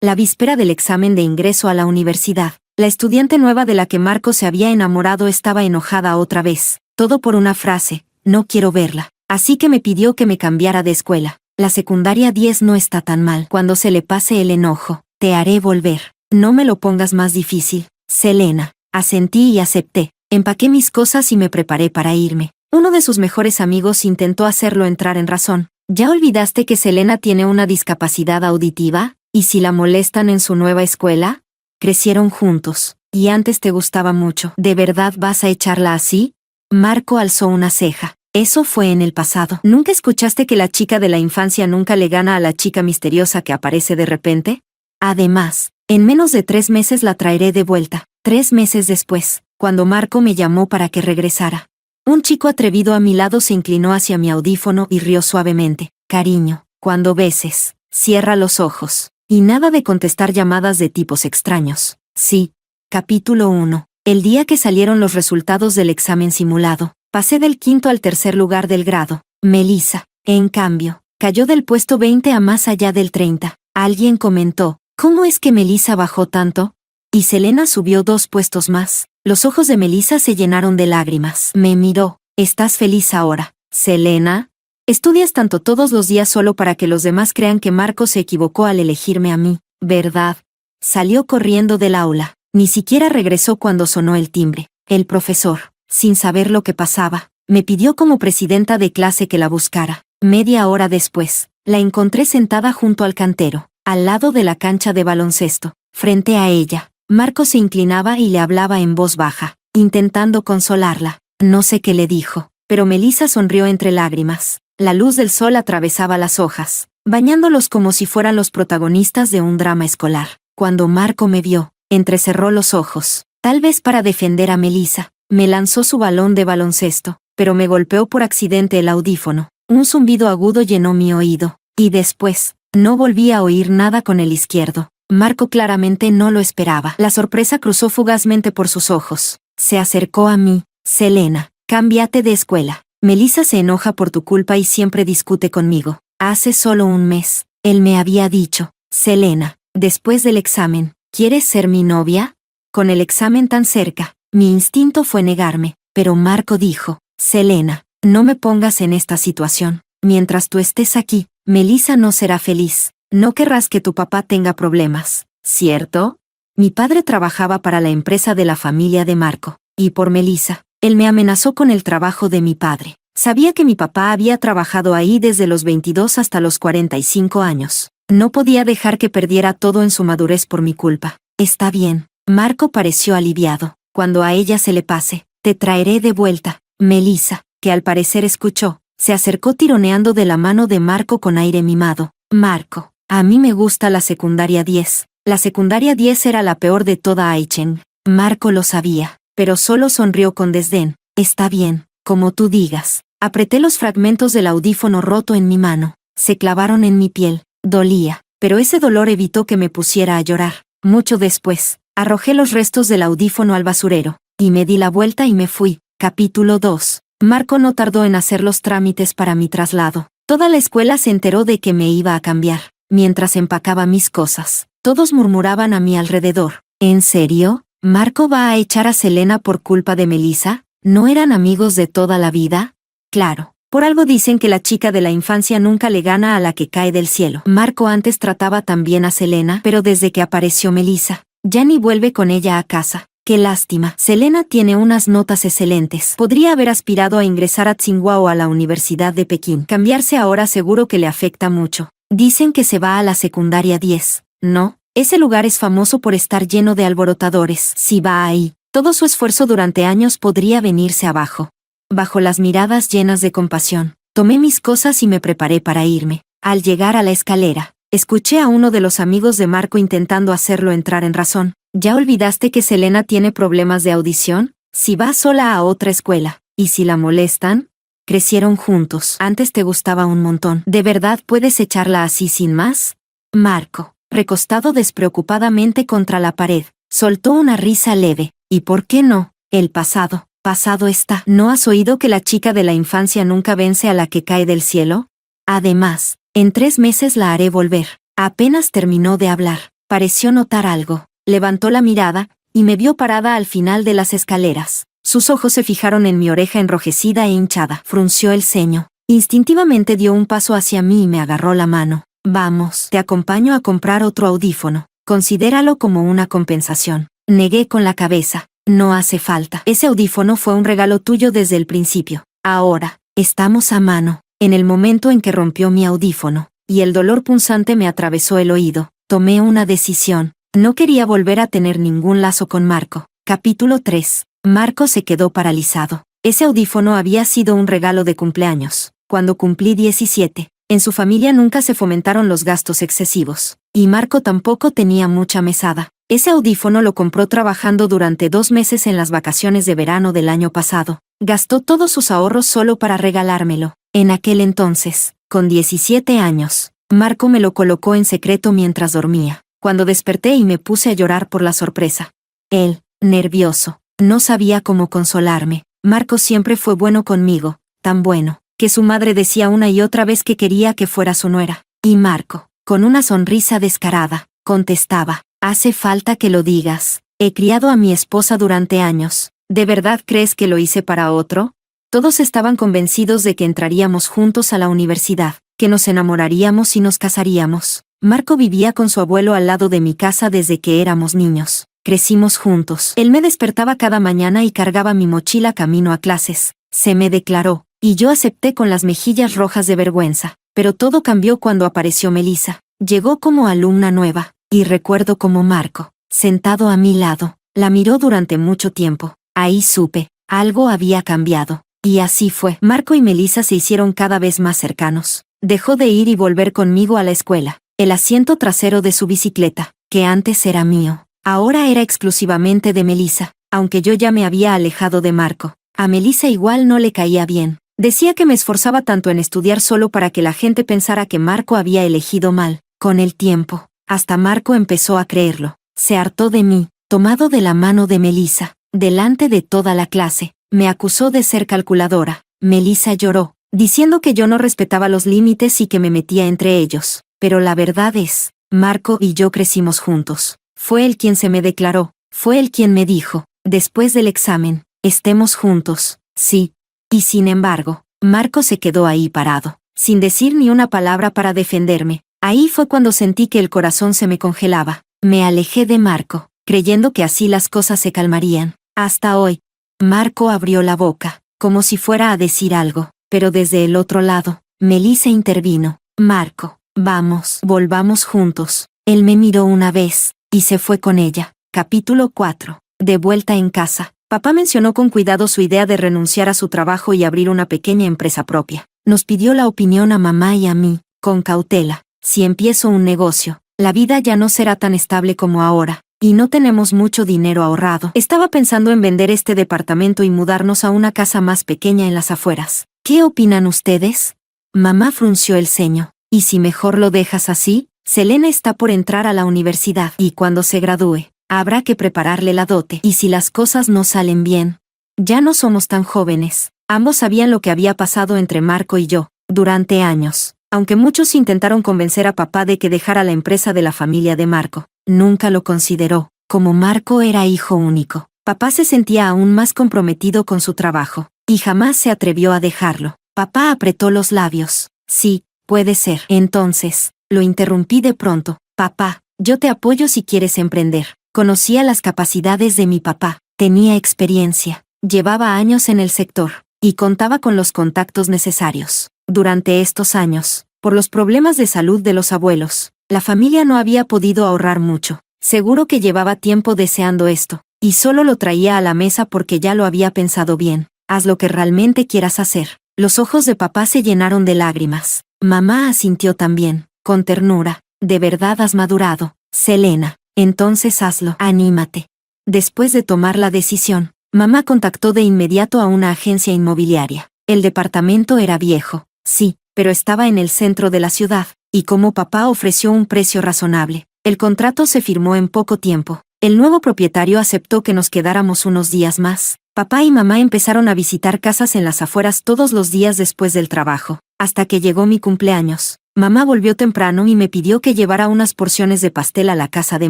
la víspera del examen de ingreso a la universidad. La estudiante nueva de la que Marco se había enamorado estaba enojada otra vez. Todo por una frase: no quiero verla. Así que me pidió que me cambiara de escuela. La secundaria 10 no está tan mal. Cuando se le pase el enojo, te haré volver. No me lo pongas más difícil, Selena. Asentí y acepté. Empaqué mis cosas y me preparé para irme. Uno de sus mejores amigos intentó hacerlo entrar en razón. ¿Ya olvidaste que Selena tiene una discapacidad auditiva? ¿Y si la molestan en su nueva escuela? Crecieron juntos, y antes te gustaba mucho. ¿De verdad vas a echarla así? Marco alzó una ceja. Eso fue en el pasado. ¿Nunca escuchaste que la chica de la infancia nunca le gana a la chica misteriosa que aparece de repente? Además, en menos de 3 meses la traeré de vuelta. 3 meses después, cuando Marco me llamó para que regresara. Un chico atrevido a mi lado se inclinó hacia mi audífono y rió suavemente. Cariño, cuando beses, cierra los ojos. Y nada de contestar llamadas de tipos extraños. Sí. Capítulo 1. El día que salieron los resultados del examen simulado, pasé del 5º al 3er lugar del grado. Melissa, en cambio, cayó del puesto 20 a más allá del 30. Alguien comentó: ¿cómo es que Melissa bajó tanto? Y Selena subió 2 puestos más. Los ojos de Melissa se llenaron de lágrimas. Me miró. ¿Estás feliz ahora, Selena? Estudias tanto todos los días solo para que los demás crean que Marco se equivocó al elegirme a mí, ¿verdad? Salió corriendo del aula. Ni siquiera regresó cuando sonó el timbre. El profesor, sin saber lo que pasaba, me pidió como presidenta de clase que la buscara. Media hora después, la encontré sentada junto al cantero, al lado de la cancha de baloncesto. Frente a ella, Marco se inclinaba y le hablaba en voz baja, intentando consolarla. No sé qué le dijo, pero Melissa sonrió entre lágrimas. La luz del sol atravesaba las hojas, bañándolos como si fueran los protagonistas de un drama escolar. Cuando Marco me vio, entrecerró los ojos, tal vez para defender a Melissa. Me lanzó su balón de baloncesto, pero me golpeó por accidente el audífono. Un zumbido agudo llenó mi oído, y después, no volví a oír nada con el izquierdo. Marco claramente no lo esperaba. La sorpresa cruzó fugazmente por sus ojos. Se acercó a mí. Selena, cámbiate de escuela. Melissa se enoja por tu culpa y siempre discute conmigo. Hace solo un mes, él me había dicho: Selena, después del examen, ¿quieres ser mi novia? Con el examen tan cerca, mi instinto fue negarme, pero Marco dijo: Selena, no me pongas en esta situación. Mientras tú estés aquí, Melissa no será feliz. No querrás que tu papá tenga problemas, ¿cierto? Mi padre trabajaba para la empresa de la familia de Marco, y por Melissa, él me amenazó con el trabajo de mi padre. Sabía que mi papá había trabajado ahí desde los 22 hasta los 45 años. No podía dejar que perdiera todo en su madurez por mi culpa. Está bien. Marco pareció aliviado. Cuando a ella se le pase, te traeré de vuelta. Melissa, que al parecer escuchó, se acercó tironeando de la mano de Marco con aire mimado. Marco, a mí me gusta la secundaria 10. La secundaria 10 era la peor de toda Aichen. Marco lo sabía, pero solo sonrió con desdén. Está bien, como tú digas. Apreté los fragmentos del audífono roto en mi mano. Se clavaron en mi piel. Dolía, pero ese dolor evitó que me pusiera a llorar. Mucho después, arrojé los restos del audífono al basurero, y me di la vuelta y me fui. Capítulo 2. Marco no tardó en hacer los trámites para mi traslado. Toda la escuela se enteró de que me iba a cambiar. Mientras empacaba mis cosas, todos murmuraban a mi alrededor. ¿En serio? ¿Marco va a echar a Selena por culpa de Melissa? ¿No eran amigos de toda la vida? Claro. Por algo dicen que la chica de la infancia nunca le gana a la que cae del cielo. Marco antes trataba tan bien a Selena, pero desde que apareció Melissa, ya ni vuelve con ella a casa. Qué lástima. Selena tiene unas notas excelentes. Podría haber aspirado a ingresar a Tsinghua o a la Universidad de Pekín. Cambiarse ahora seguro que le afecta mucho. Dicen que se va a la secundaria 10. No, ese lugar es famoso por estar lleno de alborotadores. Si va ahí, todo su esfuerzo durante años podría venirse abajo. Bajo las miradas llenas de compasión, tomé mis cosas y me preparé para irme. Al llegar a la escalera, escuché a uno de los amigos de Marco intentando hacerlo entrar en razón. ¿Ya olvidaste que Selena tiene problemas de audición? Si va sola a otra escuela, ¿y si la molestan? Crecieron juntos. Antes te gustaba un montón. ¿De verdad puedes echarla así sin más? Marco, recostado despreocupadamente contra la pared, soltó una risa leve. ¿Y por qué no? El pasado. Pasado está. ¿No has oído que la chica de la infancia nunca vence a la que cae del cielo? Además, en 3 meses la haré volver. Apenas terminó de hablar, Pareció notar algo. Levantó la mirada, y me vio parada al final de las escaleras. Sus ojos se fijaron en mi oreja enrojecida e hinchada. Frunció el ceño. Instintivamente dio un paso hacia mí y me agarró la mano. Vamos, te acompaño a comprar otro audífono. Considéralo como una compensación. Negué con la cabeza. No hace falta. Ese audífono fue un regalo tuyo desde el principio. Ahora, estamos a mano. En el momento en que rompió mi audífono, y el dolor punzante me atravesó el oído, tomé una decisión. No quería volver a tener ningún lazo con Marco. Capítulo 3. Marco se quedó paralizado. Ese audífono había sido un regalo de cumpleaños. Cuando cumplí 17, en su familia nunca se fomentaron los gastos excesivos. Y Marco tampoco tenía mucha mesada. Ese audífono lo compró trabajando durante 2 meses en las vacaciones de verano del año pasado. Gastó todos sus ahorros solo para regalármelo. En aquel entonces, con 17 años, Marco me lo colocó en secreto mientras dormía. Cuando desperté y me puse a llorar por la sorpresa. Él, nervioso, no sabía cómo consolarme. Marco siempre fue bueno conmigo, tan bueno, que su madre decía una y otra vez que quería que fuera su nuera. Y Marco, con una sonrisa descarada, contestaba, hace falta que lo digas. He criado a mi esposa durante años. ¿De verdad crees que lo hice para otro? Todos estaban convencidos de que entraríamos juntos a la universidad, que nos enamoraríamos y nos casaríamos. Marco vivía con su abuelo al lado de mi casa desde que éramos niños. Crecimos juntos. Él me despertaba cada mañana y cargaba mi mochila camino a clases. Se me declaró, y yo acepté con las mejillas rojas de vergüenza. Pero todo cambió cuando apareció Melissa. Llegó como alumna nueva, y recuerdo como Marco, sentado a mi lado, la miró durante mucho tiempo. Ahí supe, algo había cambiado. Y así fue. Marco y Melissa se hicieron cada vez más cercanos. Dejó de ir y volver conmigo a la escuela. El asiento trasero de su bicicleta, que antes era mío, ahora era exclusivamente de Melissa, aunque yo ya me había alejado de Marco. A Melissa igual no le caía bien. Decía que me esforzaba tanto en estudiar solo para que la gente pensara que Marco había elegido mal. Con el tiempo, hasta Marco empezó a creerlo. Se hartó de mí, tomado de la mano de Melissa, delante de toda la clase. Me acusó de ser calculadora. Melissa lloró, diciendo que yo no respetaba los límites y que me metía entre ellos. Pero la verdad es, Marco y yo crecimos juntos. Fue él quien se me declaró, fue él quien me dijo, después del examen, estemos juntos, sí. Y sin embargo, Marco se quedó ahí parado, sin decir ni una palabra para defenderme. Ahí fue cuando sentí que el corazón se me congelaba. Me alejé de Marco, creyendo que así las cosas se calmarían. Hasta hoy. Marco abrió la boca, como si fuera a decir algo, pero desde el otro lado, Melissa intervino. Marco, vamos, volvamos juntos. Él me miró una vez, y se fue con ella. Capítulo 4. De vuelta en casa. Papá mencionó con cuidado su idea de renunciar a su trabajo y abrir una pequeña empresa propia. Nos pidió la opinión a mamá y a mí, con cautela. Si empiezo un negocio, la vida ya no será tan estable como ahora. Y no tenemos mucho dinero ahorrado. Estaba pensando en vender este departamento y mudarnos a una casa más pequeña en las afueras. ¿Qué opinan ustedes? Mamá frunció el ceño. ¿Y si mejor lo dejas así? Selena está por entrar a la universidad y cuando se gradúe, habrá que prepararle la dote. Y si las cosas no salen bien, ya no somos tan jóvenes. Ambos sabían lo que había pasado entre Marco y yo, durante años. Aunque muchos intentaron convencer a papá de que dejara la empresa de la familia de Marco, nunca lo consideró. Como Marco era hijo único, papá se sentía aún más comprometido con su trabajo, y jamás se atrevió a dejarlo. Papá apretó los labios. Sí, puede ser. Entonces, lo interrumpí de pronto. Papá, yo te apoyo si quieres emprender. Conocía las capacidades de mi papá, tenía experiencia, llevaba años en el sector, y contaba con los contactos necesarios. Durante estos años, por los problemas de salud de los abuelos, la familia no había podido ahorrar mucho. Seguro que llevaba tiempo deseando esto, y solo lo traía a la mesa porque ya lo había pensado bien. Haz lo que realmente quieras hacer. Los ojos de papá se llenaron de lágrimas. Mamá asintió también, con ternura. De verdad has madurado, Selena. Entonces hazlo. Anímate. Después de tomar la decisión, mamá contactó de inmediato a una agencia inmobiliaria. El departamento era viejo, sí, pero estaba en el centro de la ciudad, y como papá ofreció un precio razonable, el contrato se firmó en poco tiempo. El nuevo propietario aceptó que nos quedáramos unos días más. Papá y mamá empezaron a visitar casas en las afueras todos los días después del trabajo, hasta que llegó mi cumpleaños. Mamá volvió temprano y me pidió que llevara unas porciones de pastel a la casa de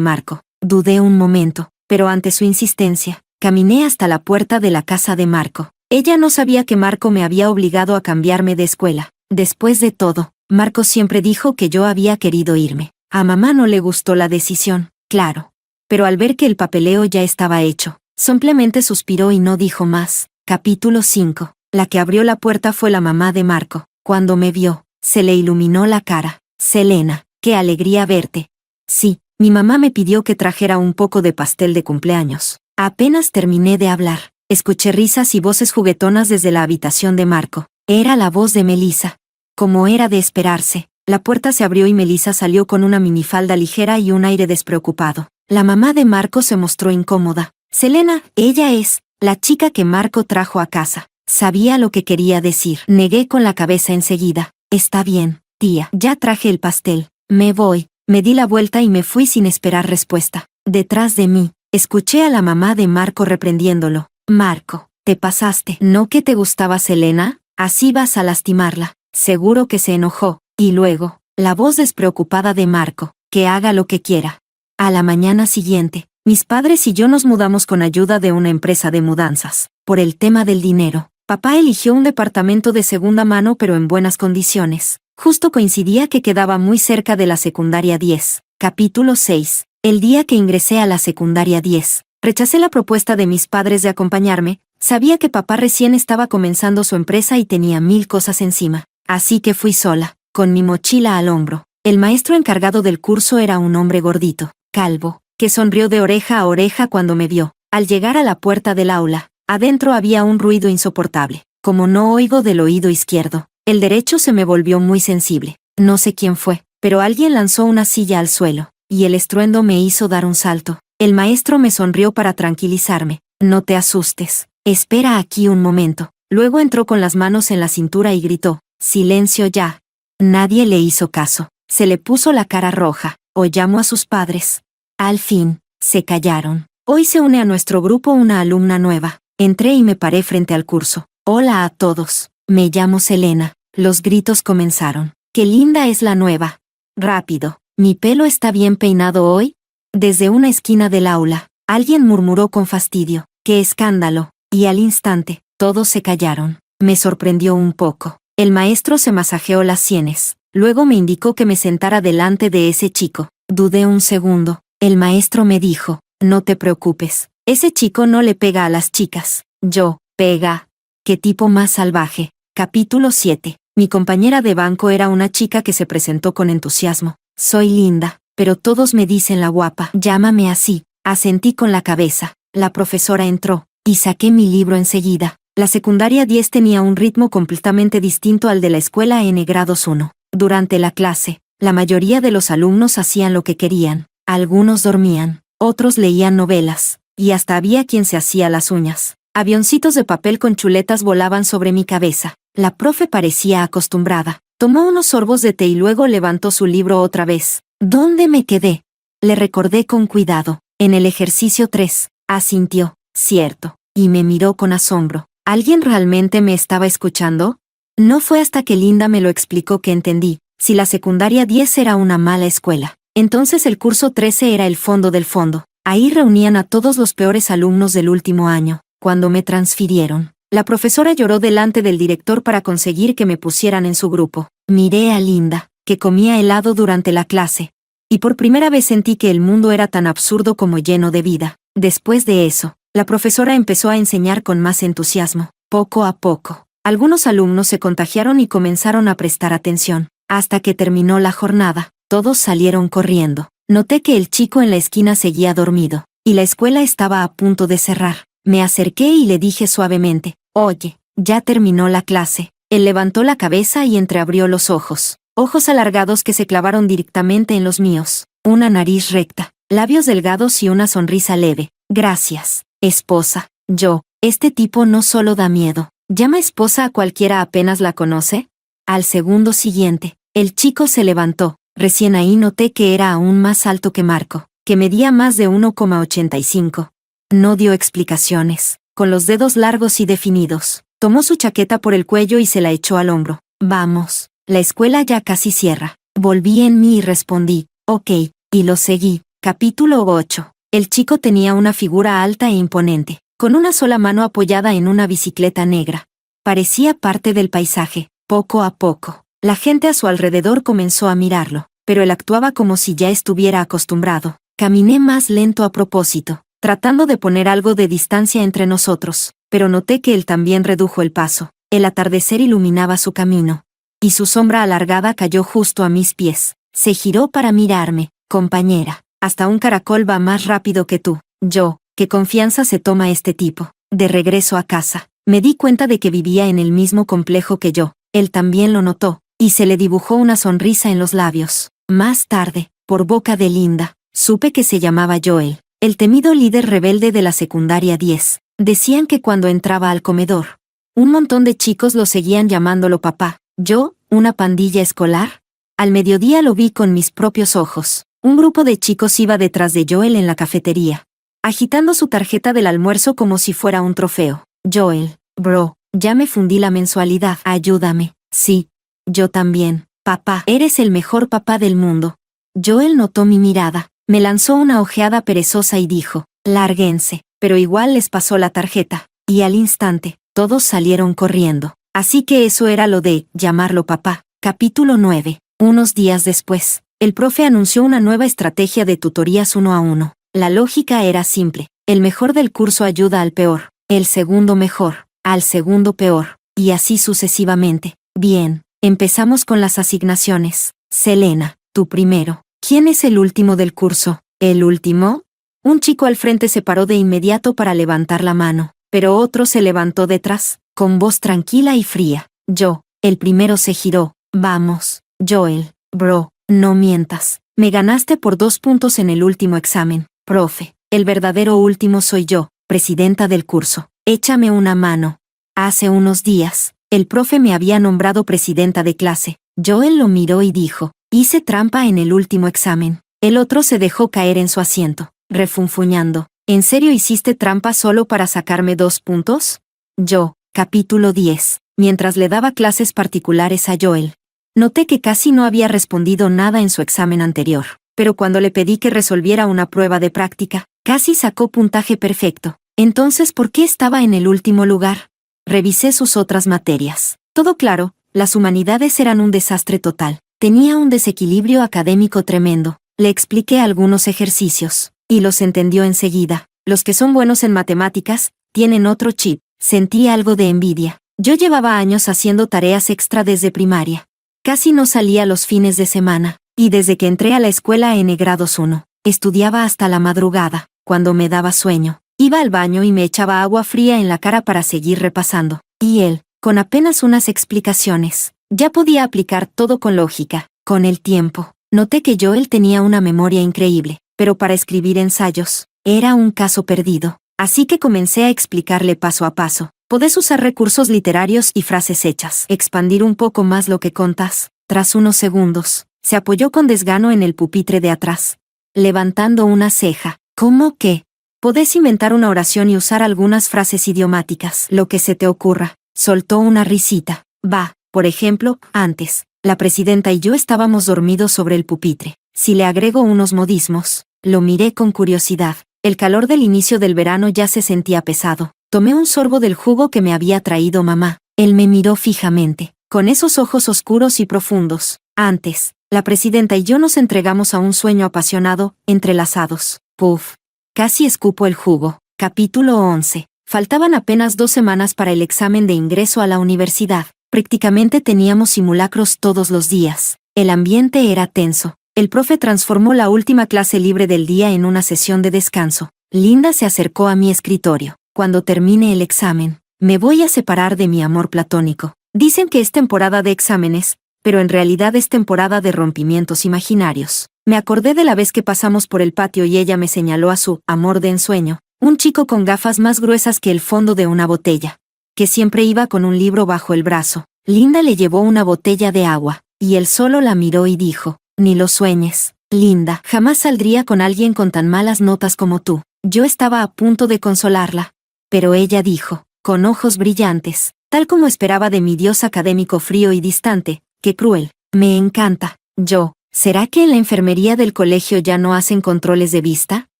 Marco. Dudé un momento, pero ante su insistencia, caminé hasta la puerta de la casa de Marco. Ella no sabía que Marco me había obligado a cambiarme de escuela. Después de todo, Marco siempre dijo que yo había querido irme. A mamá no le gustó la decisión, claro. Pero al ver que el papeleo ya estaba hecho, simplemente suspiró y no dijo más. Capítulo 5. La que abrió la puerta fue la mamá de Marco. Cuando me vio, se le iluminó la cara. Selena, qué alegría verte. Sí, mi mamá me pidió que trajera un poco de pastel de cumpleaños. Apenas terminé de hablar, escuché risas y voces juguetonas desde la habitación de Marco. Era la voz de Melissa. Como era de esperarse, la puerta se abrió y Melissa salió con una minifalda ligera y un aire despreocupado. La mamá de Marco se mostró incómoda. Selena, ella es la chica que Marco trajo a casa. Sabía lo que quería decir. Negué con la cabeza enseguida. Está bien, tía. Ya traje el pastel. Me voy. Me di la vuelta y me fui sin esperar respuesta. Detrás de mí, escuché a la mamá de Marco reprendiéndolo. Marco, te pasaste. ¿No que te gustaba Selena? Así vas a lastimarla. Seguro que se enojó. Y luego, la voz despreocupada de Marco. Que haga lo que quiera. A la mañana siguiente, mis padres y yo nos mudamos con ayuda de una empresa de mudanzas. Por el tema del dinero, papá eligió un departamento de segunda mano pero en buenas condiciones. Justo coincidía que quedaba muy cerca de la secundaria 10. Capítulo 6. El día que ingresé a la secundaria 10, rechacé la propuesta de mis padres de acompañarme. Sabía que papá recién estaba comenzando su empresa y tenía 1000 cosas encima. Así que fui sola, con mi mochila al hombro. El maestro encargado del curso era un hombre gordito, calvo, que sonrió de oreja a oreja cuando me vio. Al llegar a la puerta del aula, adentro había un ruido insoportable. Como no oigo del oído izquierdo, el derecho se me volvió muy sensible. No sé quién fue, pero alguien lanzó una silla al suelo, y el estruendo me hizo dar un salto. El maestro me sonrió para tranquilizarme. No te asustes. Espera aquí un momento. Luego entró con las manos en la cintura y gritó, «Silencio ya». Nadie le hizo caso. Se le puso la cara roja. O llamó a sus padres. Al fin, se callaron. Hoy se une a nuestro grupo una alumna nueva. Entré y me paré frente al curso. Hola a todos. Me llamo Selena. Los gritos comenzaron. ¡Qué linda es la nueva! Rápido. ¿Mi pelo está bien peinado hoy? Desde una esquina del aula, alguien murmuró con fastidio. ¡Qué escándalo! Y al instante, todos se callaron. Me sorprendió un poco. El maestro se masajeó las sienes. Luego me indicó que me sentara delante de ese chico. Dudé un segundo. El maestro me dijo, no te preocupes. Ese chico no le pega a las chicas. Yo, pega. ¡Qué tipo más salvaje! Capítulo 7. Mi compañera de banco era una chica que se presentó con entusiasmo. Soy linda, pero todos me dicen la guapa. Llámame así. Asentí con la cabeza. La profesora entró, y saqué mi libro enseguida. La secundaria 10 tenía un ritmo completamente distinto al de la escuela N grados 1. Durante la clase, la mayoría de los alumnos hacían lo que querían. Algunos dormían, otros leían novelas, y hasta había quien se hacía las uñas. Avioncitos de papel con chuletas volaban sobre mi cabeza. La profe parecía acostumbrada. Tomó unos sorbos de té y luego levantó su libro otra vez. ¿Dónde me quedé? Le recordé con cuidado. En el ejercicio 3. Asintió. Cierto. Y me miró con asombro. ¿Alguien realmente me estaba escuchando? No fue hasta que Linda me lo explicó que entendí. Si la secundaria 10 era una mala escuela, entonces el curso 13 era el fondo del fondo. Ahí reunían a todos los peores alumnos del último año. Cuando me transfirieron, la profesora lloró delante del director para conseguir que me pusieran en su grupo. Miré a Linda, que comía helado durante la clase. Y por primera vez sentí que el mundo era tan absurdo como lleno de vida. Después de eso, la profesora empezó a enseñar con más entusiasmo. Poco a poco, algunos alumnos se contagiaron y comenzaron a prestar atención. Hasta que terminó la jornada, todos salieron corriendo. Noté que el chico en la esquina seguía dormido, y la escuela estaba a punto de cerrar. Me acerqué y le dije suavemente, «Oye, ya terminó la clase». Él levantó la cabeza y entreabrió los ojos. Ojos alargados que se clavaron directamente en los míos. Una nariz recta, labios delgados y una sonrisa leve. «Gracias, esposa». Yo, este tipo no solo da miedo. ¿Llama esposa a cualquiera apenas la conoce? Al segundo siguiente, el chico se levantó. Recién ahí noté que era aún más alto que Marco, que medía más de 1,85. No dio explicaciones. Con los dedos largos y definidos, tomó su chaqueta por el cuello y se la echó al hombro. Vamos, la escuela ya casi cierra. Volví en mí y respondí, ok, y lo seguí. Capítulo 8. El chico tenía una figura alta e imponente, con una sola mano apoyada en una bicicleta negra. Parecía parte del paisaje. Poco a poco, la gente a su alrededor comenzó a mirarlo, pero él actuaba como si ya estuviera acostumbrado. Caminé más lento a propósito, tratando de poner algo de distancia entre nosotros, pero noté que él también redujo el paso. El atardecer iluminaba su camino, y su sombra alargada cayó justo a mis pies. Se giró para mirarme. Compañera, hasta un caracol va más rápido que tú. Yo, ¿qué confianza se toma este tipo? De regreso a casa, me di cuenta de que vivía en el mismo complejo que yo. Él también lo notó, y se le dibujó una sonrisa en los labios. Más tarde, por boca de Linda, supe que se llamaba Joel, el temido líder rebelde de la secundaria 10. Decían que cuando entraba al comedor, un montón de chicos lo seguían llamándolo papá. ¿Yo, una pandilla escolar? Al mediodía lo vi con mis propios ojos. Un grupo de chicos iba detrás de Joel en la cafetería, agitando su tarjeta del almuerzo como si fuera un trofeo. Joel, bro, ya me fundí la mensualidad. Ayúdame. Sí. Yo también. Papá, eres el mejor papá del mundo. Joel notó mi mirada, me lanzó una ojeada perezosa y dijo, lárguense, pero igual les pasó la tarjeta, y al instante, todos salieron corriendo. Así que eso era lo de llamarlo papá. Capítulo 9. Unos días después, el profe anunció una nueva estrategia de tutorías 1 a 1. La lógica era simple. El mejor del curso ayuda al peor, el segundo mejor, al segundo peor, y así sucesivamente. Bien, empezamos con las asignaciones. Selena, tú primero. ¿Quién es el último del curso? ¿El último? Un chico al frente se paró de inmediato para levantar la mano, pero otro se levantó detrás, con voz tranquila y fría. Yo. El primero se giró. Vamos, Joel, bro, no mientas. Me ganaste por 2 puntos en el último examen. Profe, el verdadero último soy yo, presidenta del curso. Échame una mano. Hace unos días, el profe me había nombrado presidenta de clase. Joel lo miró y dijo, hice trampa en el último examen. El otro se dejó caer en su asiento, refunfuñando. ¿En serio hiciste trampa solo para sacarme 2 puntos? Yo. Capítulo 10. Mientras le daba clases particulares a Joel, noté que casi no había respondido nada en su examen anterior, pero cuando le pedí que resolviera una prueba de práctica, casi sacó puntaje perfecto. Entonces, ¿por qué estaba en el último lugar? Revisé sus otras materias. Todo claro, las humanidades eran un desastre total. Tenía un desequilibrio académico tremendo. Le expliqué algunos ejercicios, y los entendió enseguida. Los que son buenos en matemáticas, tienen otro chip. Sentí algo de envidia. Yo llevaba años haciendo tareas extra desde primaria. Casi no salía los fines de semana, y desde que entré a la escuela en grados 1, estudiaba hasta la madrugada. Cuando me daba sueño, iba al baño y me echaba agua fría en la cara para seguir repasando. Y él, con apenas unas explicaciones, ya podía aplicar todo con lógica. Con el tiempo, noté que Joel tenía una memoria increíble, pero para escribir ensayos, era un caso perdido. Así que comencé a explicarle paso a paso. Podés usar recursos literarios y frases hechas. Expandir un poco más lo que contas. Tras unos segundos, se apoyó con desgano en el pupitre de atrás, levantando una ceja. ¿Cómo qué? Podés inventar una oración y usar algunas frases idiomáticas. Lo que se te ocurra. Soltó una risita. Va, por ejemplo, antes, la presidenta y yo estábamos dormidos sobre el pupitre. Si le agrego unos modismos. Lo miré con curiosidad. El calor del inicio del verano ya se sentía pesado. Tomé un sorbo del jugo que me había traído mamá. Él me miró fijamente, con esos ojos oscuros y profundos. Antes, la presidenta y yo nos entregamos a un sueño apasionado, entrelazados. Puf. Casi escupo el jugo. Capítulo 11. Faltaban apenas 2 semanas para el examen de ingreso a la universidad. Prácticamente teníamos simulacros todos los días. El ambiente era tenso. El profe transformó la última clase libre del día en una sesión de descanso. Linda se acercó a mi escritorio. Cuando termine el examen, me voy a separar de mi amor platónico. Dicen que es temporada de exámenes, pero en realidad es temporada de rompimientos imaginarios. Me acordé de la vez que pasamos por el patio y ella me señaló a su amor de ensueño, un chico con gafas más gruesas que el fondo de una botella, que siempre iba con un libro bajo el brazo. Linda le llevó una botella de agua, y él solo la miró y dijo, ni lo sueñes, Linda, jamás saldría con alguien con tan malas notas como tú. Yo estaba a punto de consolarla, pero ella dijo, con ojos brillantes, tal como esperaba de mi dios académico frío y distante, qué cruel, me encanta. Yo, ¿Será que en la enfermería del colegio ya no hacen controles de vista?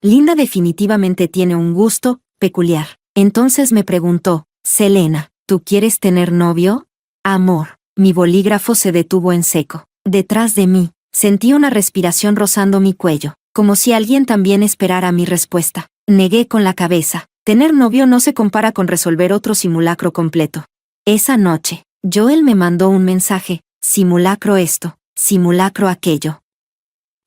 Linda definitivamente tiene un gusto peculiar. Entonces me preguntó, Selena, ¿tú quieres tener novio? Amor, mi bolígrafo se detuvo en seco. Detrás de mí, sentí una respiración rozando mi cuello, como si alguien también esperara mi respuesta. Negué con la cabeza. Tener novio no se compara con resolver otro simulacro completo. Esa noche, Joel me mandó un mensaje, simulacro esto, simulacro aquello.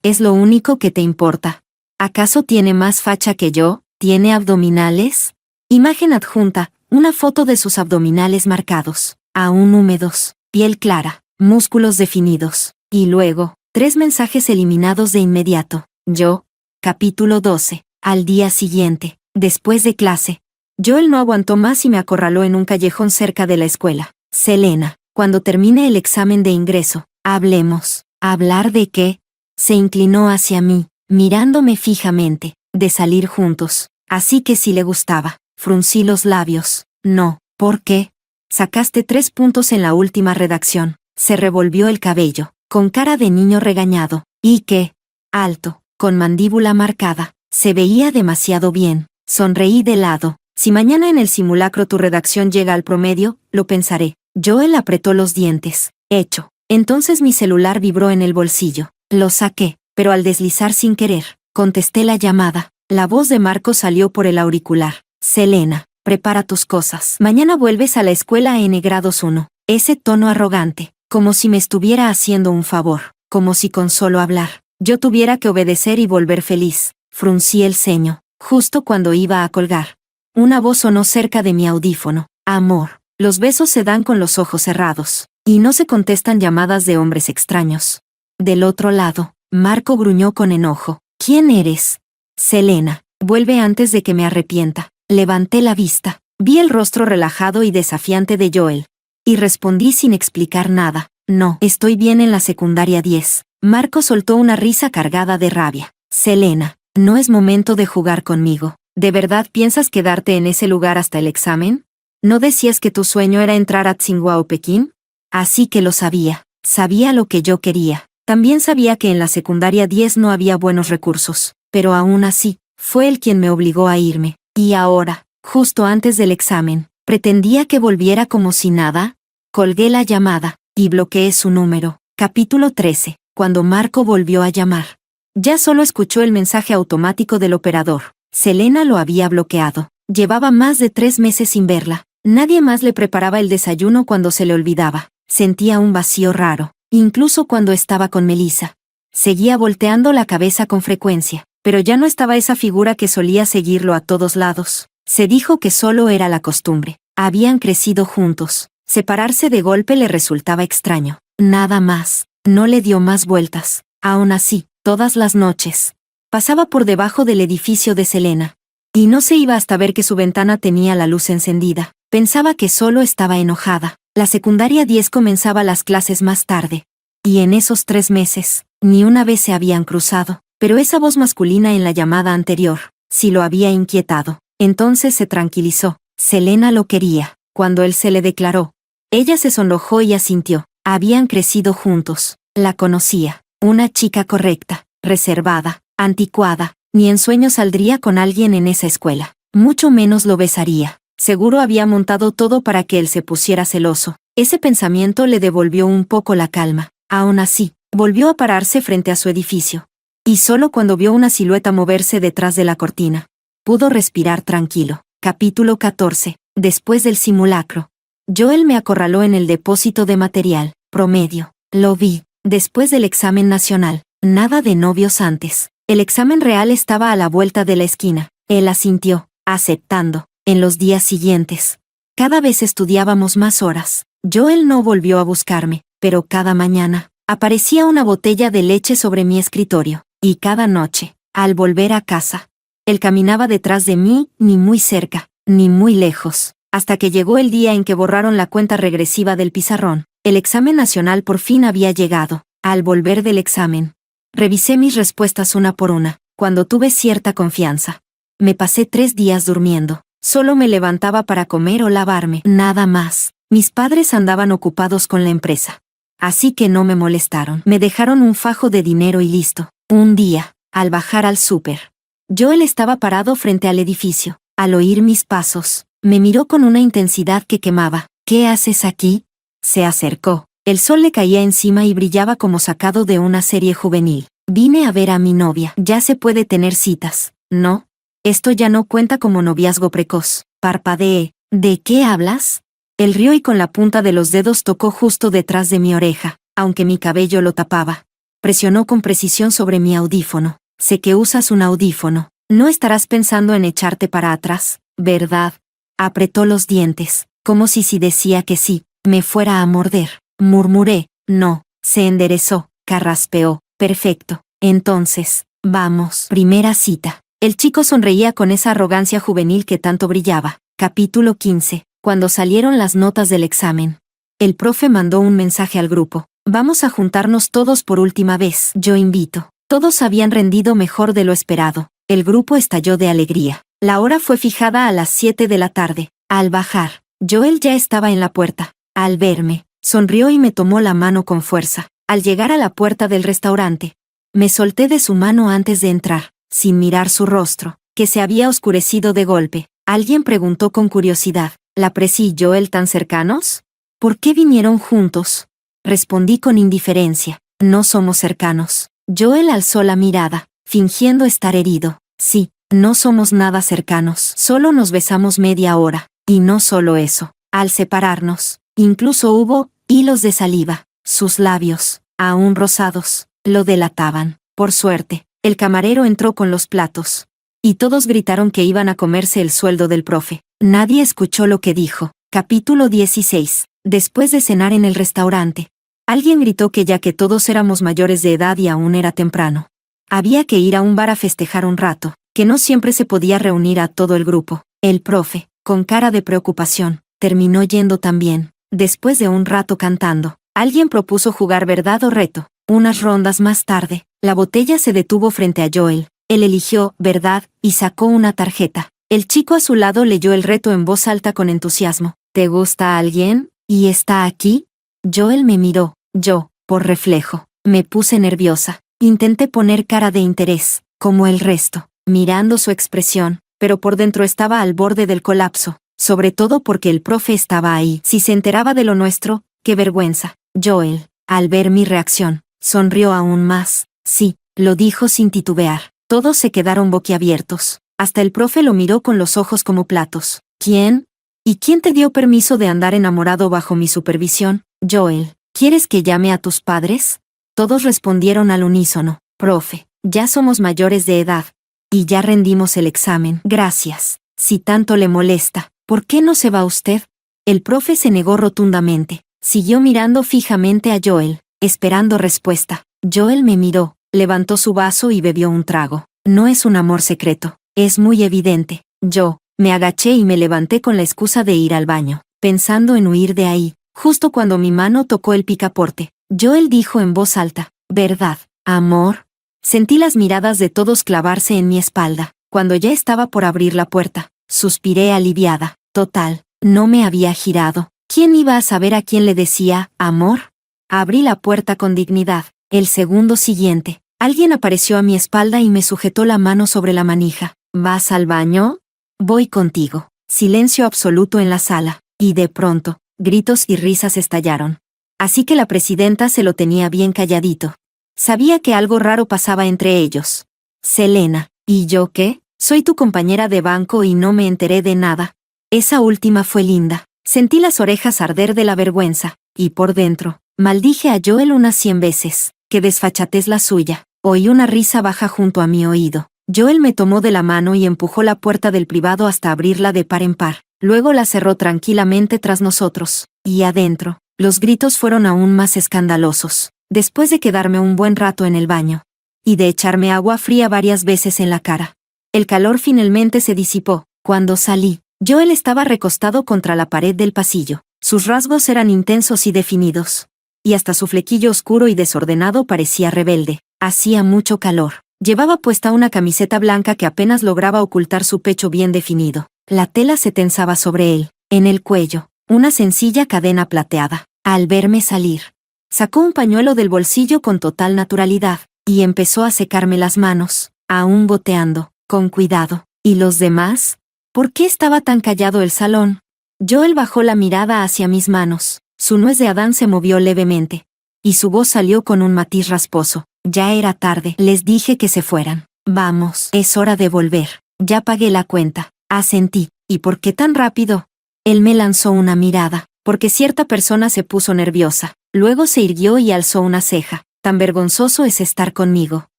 ¿Es lo único que te importa? ¿Acaso tiene más facha que yo? ¿Tiene abdominales? Imagen adjunta, una foto de sus abdominales marcados, aún húmedos, piel clara, músculos definidos. Y luego, 3 mensajes eliminados de inmediato. Yo, capítulo 12, al día siguiente, después de clase. Joel no aguantó más y me acorraló en un callejón cerca de la escuela. Selena, cuando termine el examen de ingreso, hablemos. ¿Hablar de qué? Se inclinó hacia mí, mirándome fijamente, de salir juntos. Así que si le gustaba. Fruncí los labios. No, ¿por qué? Sacaste 3 puntos en la última redacción. Se revolvió el cabello, con cara de niño regañado. ¿Y qué? Alto, con mandíbula marcada. Se veía demasiado bien. Sonreí de lado. Si mañana en el simulacro tu redacción llega al promedio, lo pensaré. Joel apretó los dientes. Hecho. Entonces mi celular vibró en el bolsillo. Lo saqué, pero al deslizar sin querer, contesté la llamada. La voz de Marco salió por el auricular. Selena, prepara tus cosas. Mañana vuelves a la escuela N grados 1. Ese tono arrogante, como si me estuviera haciendo un favor, como si con solo hablar, yo tuviera que obedecer y volver feliz. Fruncí el ceño, justo cuando iba a colgar. Una voz sonó cerca de mi audífono. Amor, los besos se dan con los ojos cerrados, y no se contestan llamadas de hombres extraños. Del otro lado, Marco gruñó con enojo. ¿Quién eres? Selena, vuelve antes de que me arrepienta. Levanté la vista, vi el rostro relajado y desafiante de Joel. Y respondí sin explicar nada. No, estoy bien en la secundaria 10. Marco soltó una risa cargada de rabia. Selena, no es momento de jugar conmigo. ¿De verdad piensas quedarte en ese lugar hasta el examen? ¿No decías que tu sueño era entrar a Tsinghua o Pekín? Así que lo sabía. Sabía lo que yo quería. También sabía que en la secundaria 10 no había buenos recursos. Pero aún así, fue él quien me obligó a irme. Y ahora, justo antes del examen, ¿pretendía que volviera como si nada? Colgué la llamada, y bloqueé su número. Capítulo 13. Cuando Marco volvió a llamar. Ya solo escuchó el mensaje automático del operador. Selena lo había bloqueado. Llevaba más de 3 meses sin verla. Nadie más le preparaba el desayuno cuando se le olvidaba. Sentía un vacío raro, incluso cuando estaba con Melissa. Seguía volteando la cabeza con frecuencia, pero ya no estaba esa figura que solía seguirlo a todos lados. Se dijo que solo era la costumbre. Habían crecido juntos. Separarse de golpe le resultaba extraño. Nada más. No le dio más vueltas. Aún así, todas las noches, pasaba por debajo del edificio de Selena. Y no se iba hasta ver que su ventana tenía la luz encendida. Pensaba que solo estaba enojada. La secundaria 10 comenzaba las clases más tarde. Y en esos 3 meses, ni una vez se habían cruzado. Pero esa voz masculina en la llamada anterior, sí lo había inquietado. Entonces se tranquilizó. Selena lo quería. Cuando él se le declaró, ella se sonrojó y asintió. Habían crecido juntos. La conocía. Una chica correcta, reservada, anticuada. Ni en sueños saldría con alguien en esa escuela. Mucho menos lo besaría. Seguro había montado todo para que él se pusiera celoso. Ese pensamiento le devolvió un poco la calma. Aún así, volvió a pararse frente a su edificio. Y solo cuando vio una silueta moverse detrás de la cortina, pudo respirar tranquilo. Capítulo 14. Después del simulacro. Joel me acorraló en el depósito de material. Promedio. Lo vi. Después del examen nacional. Nada de novios antes. El examen real estaba a la vuelta de la esquina. Él asintió, aceptando. En los días siguientes, cada vez estudiábamos más horas. Joel no volvió a buscarme, pero cada mañana, aparecía una botella de leche sobre mi escritorio. Y cada noche, al volver a casa, él caminaba detrás de mí, ni muy cerca, ni muy lejos, hasta que llegó el día en que borraron la cuenta regresiva del pizarrón. El examen nacional por fin había llegado. Al volver del examen, revisé mis respuestas una por una. Cuando tuve cierta confianza, me pasé 3 días durmiendo. Solo me levantaba para comer o lavarme. Nada más. Mis padres andaban ocupados con la empresa. así que no me molestaron. Me dejaron un fajo de dinero y listo. Un día, al bajar al súper, Joel estaba parado frente al edificio. Al oír mis pasos, me miró con una intensidad que quemaba. ¿Qué haces aquí? Se acercó. El sol le caía encima y brillaba como sacado de una serie juvenil. Vine a ver a mi novia. Ya se puede tener citas, ¿no? Esto ya no cuenta como noviazgo precoz. Parpadeé. ¿De qué hablas? Él rió y con la punta de los dedos tocó justo detrás de mi oreja, aunque mi cabello lo tapaba. Presionó con precisión sobre mi audífono. Sé que usas un audífono. No estarás pensando en echarte para atrás, ¿verdad? Apretó los dientes, como si decía que sí, me fuera a morder. Murmuré. No. Se enderezó, carraspeó. Perfecto. Entonces, vamos. Primera cita. El chico sonreía con esa arrogancia juvenil que tanto brillaba. Capítulo 15. Cuando salieron las notas del examen. El profe mandó un mensaje al grupo. Vamos a juntarnos todos por última vez. Yo invito. Todos habían rendido mejor de lo esperado. El grupo estalló de alegría. La hora fue fijada a las 7 de la tarde. Al bajar, Joel ya estaba en la puerta. Al verme, sonrió y me tomó la mano con fuerza. Al llegar a la puerta del restaurante, me solté de su mano antes de entrar, sin mirar su rostro, que se había oscurecido de golpe. Alguien preguntó con curiosidad, ¿la Presi y Joel tan cercanos? ¿Por qué vinieron juntos? Respondí con indiferencia, no somos cercanos. Joel alzó la mirada, fingiendo estar herido. Sí, no somos nada cercanos. Solo nos besamos media hora. Y no solo eso. Al separarnos, incluso hubo hilos de saliva. Sus labios, aún rosados, lo delataban. Por suerte, el camarero entró con los platos. Y todos gritaron que iban a comerse el sueldo del profe. Nadie escuchó lo que dijo. Capítulo 16. Después de cenar en el restaurante, alguien gritó que ya que todos éramos mayores de edad y aún era temprano, había que ir a un bar a festejar un rato, que no siempre se podía reunir a todo el grupo. El profe, con cara de preocupación, terminó yendo también. Después de un rato cantando, alguien propuso jugar verdad o reto. Unas rondas más tarde, la botella se detuvo frente a Joel. Él eligió verdad y sacó una tarjeta. El chico a su lado leyó el reto en voz alta con entusiasmo. ¿Te gusta alguien? ¿Y está aquí? Joel me miró. Yo, por reflejo, me puse nerviosa. Intenté poner cara de interés, como el resto, mirando su expresión, pero por dentro estaba al borde del colapso, sobre todo porque el profe estaba ahí. Si se enteraba de lo nuestro, qué vergüenza. Joel, al ver mi reacción, sonrió aún más. Sí, lo dijo sin titubear. Todos se quedaron boquiabiertos. Hasta el profe lo miró con los ojos como platos. ¿Quién? ¿Y quién te dio permiso de andar enamorado bajo mi supervisión? Joel, ¿quieres que llame a tus padres? Todos respondieron al unísono. Profe, ya somos mayores de edad. Y ya rendimos el examen. Gracias. Si tanto le molesta, ¿por qué no se va usted? El profe se negó rotundamente. Siguió mirando fijamente a Joel, esperando respuesta. Joel me miró, levantó su vaso y bebió un trago. No es un amor secreto, es muy evidente. Yo, me agaché y me levanté con la excusa de ir al baño, pensando en huir de ahí, justo cuando mi mano tocó el picaporte. Joel dijo en voz alta, ¿verdad, amor? Sentí las miradas de todos clavarse en mi espalda. Cuando ya estaba por abrir la puerta, suspiré aliviada. Total, no me había girado. ¿Quién iba a saber a quién le decía, amor? Abrí la puerta con dignidad. El segundo siguiente, alguien apareció a mi espalda y me sujetó la mano sobre la manija. ¿Vas al baño? Voy contigo. Silencio absoluto en la sala. Y de pronto, gritos y risas estallaron. Así que la presidenta se lo tenía bien calladito. Sabía que algo raro pasaba entre ellos. Selena, ¿y yo qué? Soy tu compañera de banco y no me enteré de nada. Esa última fue linda. Sentí las orejas arder de la vergüenza, y por dentro, maldije a Joel unas 100 veces. Que desfachatez la suya. Oí una risa baja junto a mi oído. Joel me tomó de la mano y empujó la puerta del privado hasta abrirla de par en par. Luego la cerró tranquilamente tras nosotros. Y adentro, los gritos fueron aún más escandalosos. Después de quedarme un buen rato en el baño, y de echarme agua fría varias veces en la cara, el calor finalmente se disipó. Cuando salí, Joel estaba recostado contra la pared del pasillo. Sus rasgos eran intensos y definidos, y hasta su flequillo oscuro y desordenado parecía rebelde. Hacía mucho calor. Llevaba puesta una camiseta blanca que apenas lograba ocultar su pecho bien definido. La tela se tensaba sobre él, en el cuello, una sencilla cadena plateada. Al verme salir, Sacó un pañuelo del bolsillo con total naturalidad, y empezó a secarme las manos, aún goteando, con cuidado. ¿Y los demás? ¿Por qué estaba tan callado el salón? Joel bajó la mirada hacia mis manos, su nuez de Adán se movió levemente, y su voz salió con un matiz rasposo. Ya era tarde, les dije que se fueran. Vamos, es hora de volver. Ya pagué la cuenta. Asentí. ¿Y por qué tan rápido? Él me lanzó una mirada, porque cierta persona se puso nerviosa. Luego se irguió y alzó una ceja. Tan vergonzoso es estar conmigo.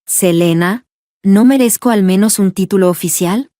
Selena, ¿no merezco al menos un título oficial?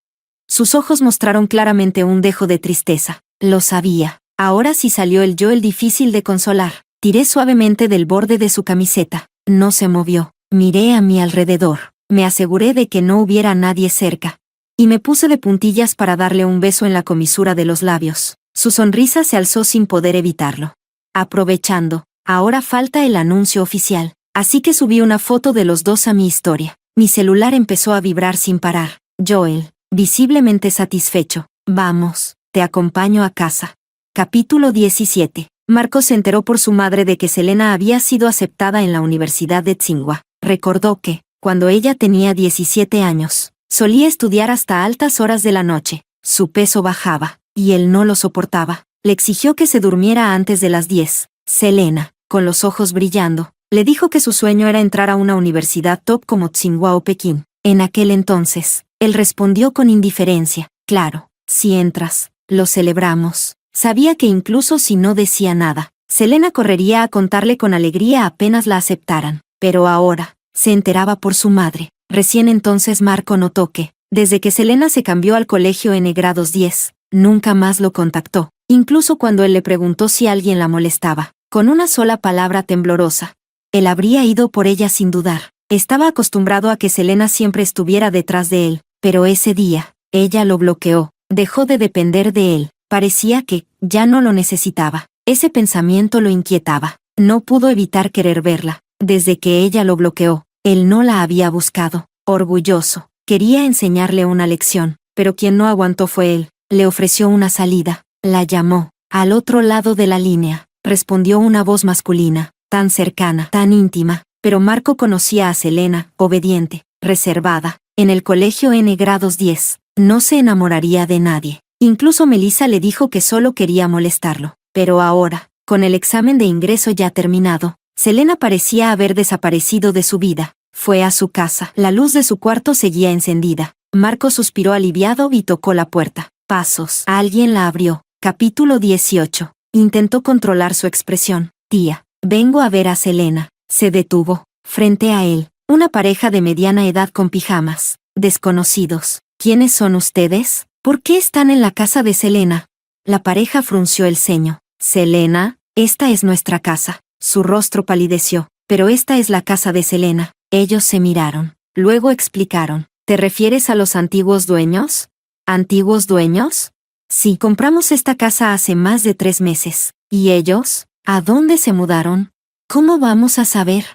Sus ojos mostraron claramente un dejo de tristeza. Lo sabía. Ahora sí salió el Joel difícil de consolar. Tiré suavemente del borde de su camiseta. No se movió. Miré a mi alrededor. Me aseguré de que no hubiera nadie cerca. Y me puse de puntillas para darle un beso en la comisura de los labios. Su sonrisa se alzó sin poder evitarlo. Aprovechando, ahora falta el anuncio oficial. Así que subí una foto de los dos a mi historia. Mi celular empezó a vibrar sin parar. Joel, visiblemente satisfecho. Vamos, te acompaño a casa. Capítulo 17. Marco se enteró por su madre de que Selena había sido aceptada en la Universidad de Tsinghua. Recordó que, cuando ella tenía 17 años, solía estudiar hasta altas horas de la noche. Su peso bajaba, y él no lo soportaba. Le exigió que se durmiera antes de las 10. Selena, con los ojos brillando, le dijo que su sueño era entrar a una universidad top como Tsinghua o Pekín. En aquel entonces, él respondió con indiferencia. Claro, si entras, lo celebramos. Sabía que incluso si no decía nada, Selena correría a contarle con alegría apenas la aceptaran. Pero ahora, se enteraba por su madre. Recién entonces Marco notó que, desde que Selena se cambió al colegio N grados 10, nunca más lo contactó, incluso cuando él le preguntó si alguien la molestaba. Con una sola palabra temblorosa, él habría ido por ella sin dudar. Estaba acostumbrado a que Selena siempre estuviera detrás de él, pero ese día, ella lo bloqueó, dejó de depender de él. Parecía que, ya no lo necesitaba. Ese pensamiento lo inquietaba. No pudo evitar querer verla. Desde que ella lo bloqueó, él no la había buscado. Orgulloso, quería enseñarle una lección, pero quien no aguantó fue él. Le ofreció una salida, la llamó. Al otro lado de la línea, respondió una voz masculina, tan cercana, tan íntima. Pero Marco conocía a Selena, obediente, reservada. En el colegio N grados 10, no se enamoraría de nadie. Incluso Melissa le dijo que solo quería molestarlo. Pero ahora, con el examen de ingreso ya terminado, Selena parecía haber desaparecido de su vida. Fue a su casa. La luz de su cuarto seguía encendida. Marco suspiró aliviado y tocó la puerta. Pasos. Alguien la abrió. Capítulo 18. Intentó controlar su expresión. Tía, vengo a ver a Selena. Se detuvo. Frente a él, una pareja de mediana edad con pijamas. Desconocidos. ¿Quiénes son ustedes? ¿Por qué están en la casa de Selena? La pareja frunció el ceño. Selena, esta es nuestra casa. Su rostro palideció. Pero esta es la casa de Selena. Ellos se miraron. Luego explicaron. ¿Te refieres a los antiguos dueños? ¿Antiguos dueños? Sí, compramos esta casa hace más de 3 meses. ¿Y ellos? ¿A dónde se mudaron? ¿Cómo vamos a saber?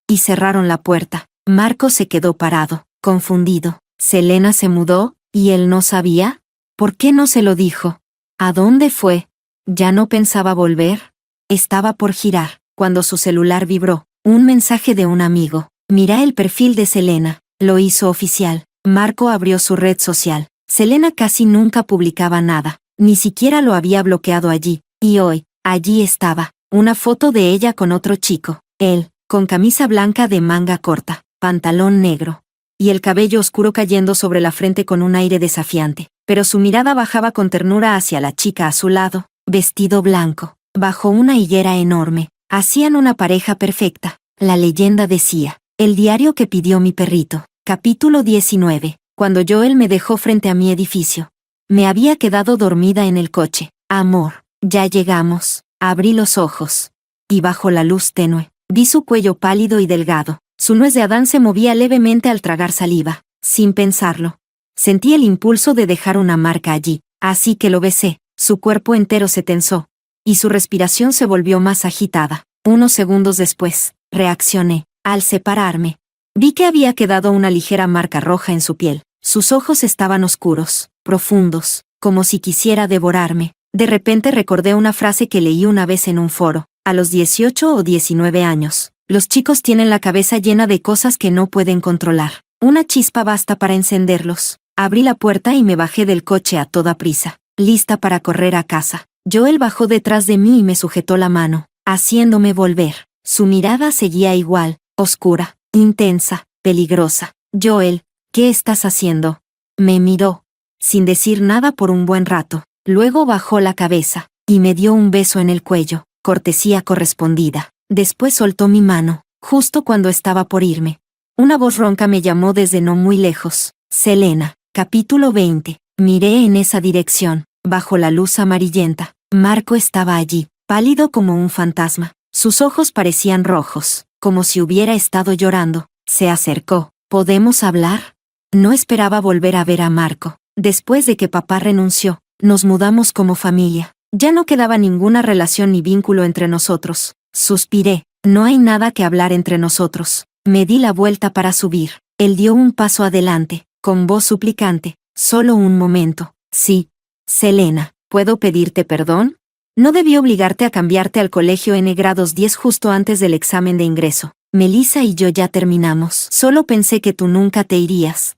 Y cerraron la puerta. Marco se quedó parado, confundido. ¿Selena se mudó? ¿Y él no sabía? ¿Por qué no se lo dijo? ¿A dónde fue? ¿Ya no pensaba volver? Estaba por girar, cuando su celular vibró. Un mensaje de un amigo. Mira el perfil de Selena. Lo hizo oficial. Marco abrió su red social. Selena casi nunca publicaba nada. Ni siquiera lo había bloqueado allí. Y hoy, allí estaba. Una foto de ella con otro chico. Él, con camisa blanca de manga corta, pantalón negro. Y el cabello oscuro cayendo sobre la frente con un aire desafiante. Pero su mirada bajaba con ternura hacia la chica a su lado, vestido blanco, bajo una higuera enorme. Hacían una pareja perfecta. La leyenda decía, el diario que pidió mi perrito. Capítulo 19. Cuando Joel me dejó frente a mi edificio. Me había quedado dormida en el coche. Amor, ya llegamos. Abrí los ojos. Y bajo la luz tenue, vi su cuello pálido y delgado. Su nuez de Adán se movía levemente al tragar saliva. Sin pensarlo, sentí el impulso de dejar una marca allí, así que lo besé. Su cuerpo entero se tensó, y su respiración se volvió más agitada. Unos segundos después, reaccioné. Al separarme, vi que había quedado una ligera marca roja en su piel. Sus ojos estaban oscuros, profundos, como si quisiera devorarme. De repente recordé una frase que leí una vez en un foro. A los 18 o 19 años, los chicos tienen la cabeza llena de cosas que no pueden controlar. Una chispa basta para encenderlos. Abrí la puerta y me bajé del coche a toda prisa, lista para correr a casa. Joel bajó detrás de mí y me sujetó la mano, haciéndome volver. Su mirada seguía igual, oscura, intensa, peligrosa. Joel, ¿qué estás haciendo? Me miró, sin decir nada por un buen rato. Luego bajó la cabeza, y me dio un beso en el cuello, cortesía correspondida. Después soltó mi mano, justo cuando estaba por irme. Una voz ronca me llamó desde no muy lejos. Selena. Capítulo 20. Miré en esa dirección, bajo la luz amarillenta. Marco estaba allí, pálido como un fantasma. Sus ojos parecían rojos, como si hubiera estado llorando. Se acercó. ¿Podemos hablar? No esperaba volver a ver a Marco. Después de que papá renunció, nos mudamos como familia. Ya no quedaba ninguna relación ni vínculo entre nosotros. Suspiré. No hay nada que hablar entre nosotros. Me di la vuelta para subir. Él dio un paso adelante, con voz suplicante. Solo un momento. Sí. Selena, ¿puedo pedirte perdón? No debí obligarte a cambiarte al colegio N grados 10 justo antes del examen de ingreso. Melissa y yo ya terminamos. Solo pensé que tú nunca te irías.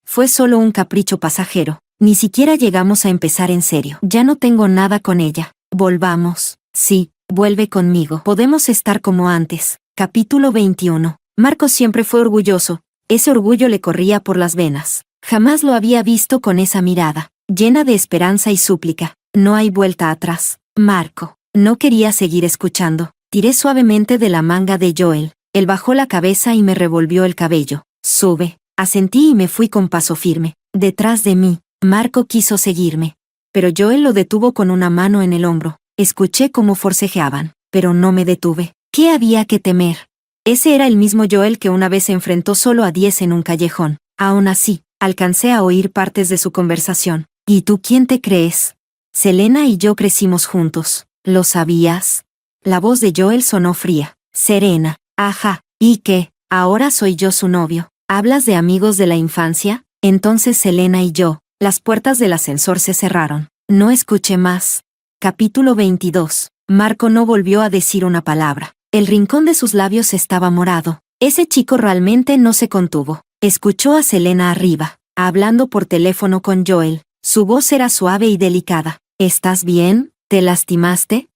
Fue solo un capricho pasajero. Ni siquiera llegamos a empezar en serio. Ya no tengo nada con ella. Volvamos. Sí, vuelve conmigo. Podemos estar como antes. Capítulo 21. Marco siempre fue orgulloso. Ese orgullo le corría por las venas. Jamás lo había visto con esa mirada, llena de esperanza y súplica. No hay vuelta atrás. Marco. No quería seguir escuchando. Tiré suavemente de la manga de Joel. Él bajó la cabeza y me revolvió el cabello. Sube. Asentí y me fui con paso firme. Detrás de mí, Marco quiso seguirme. Pero Joel lo detuvo con una mano en el hombro. Escuché cómo forcejeaban, pero no me detuve. ¿Qué había que temer? Ese era el mismo Joel que una vez se enfrentó solo a 10 en un callejón. Aún así, alcancé a oír partes de su conversación. ¿Y tú quién te crees? Selena y yo crecimos juntos. ¿Lo sabías? La voz de Joel sonó fría. Serena. Ajá. ¿Y qué? Ahora soy yo su novio. ¿Hablas de amigos de la infancia? Entonces Selena y yo. Las puertas del ascensor se cerraron. No escuché más. Capítulo 22. Marco no volvió a decir una palabra. El rincón de sus labios estaba morado. Ese chico realmente no se contuvo. Escuchó a Selena arriba, hablando por teléfono con Joel. Su voz era suave y delicada. ¿Estás bien? ¿Te lastimaste?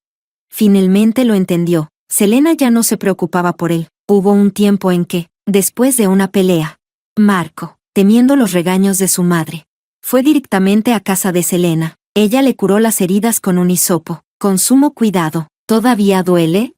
Finalmente lo entendió. Selena ya no se preocupaba por él. Hubo un tiempo en que, después de una pelea, Marco, temiendo los regaños de su madre, fue directamente a casa de Selena. Ella le curó las heridas con un hisopo, con sumo cuidado. ¿Todavía duele?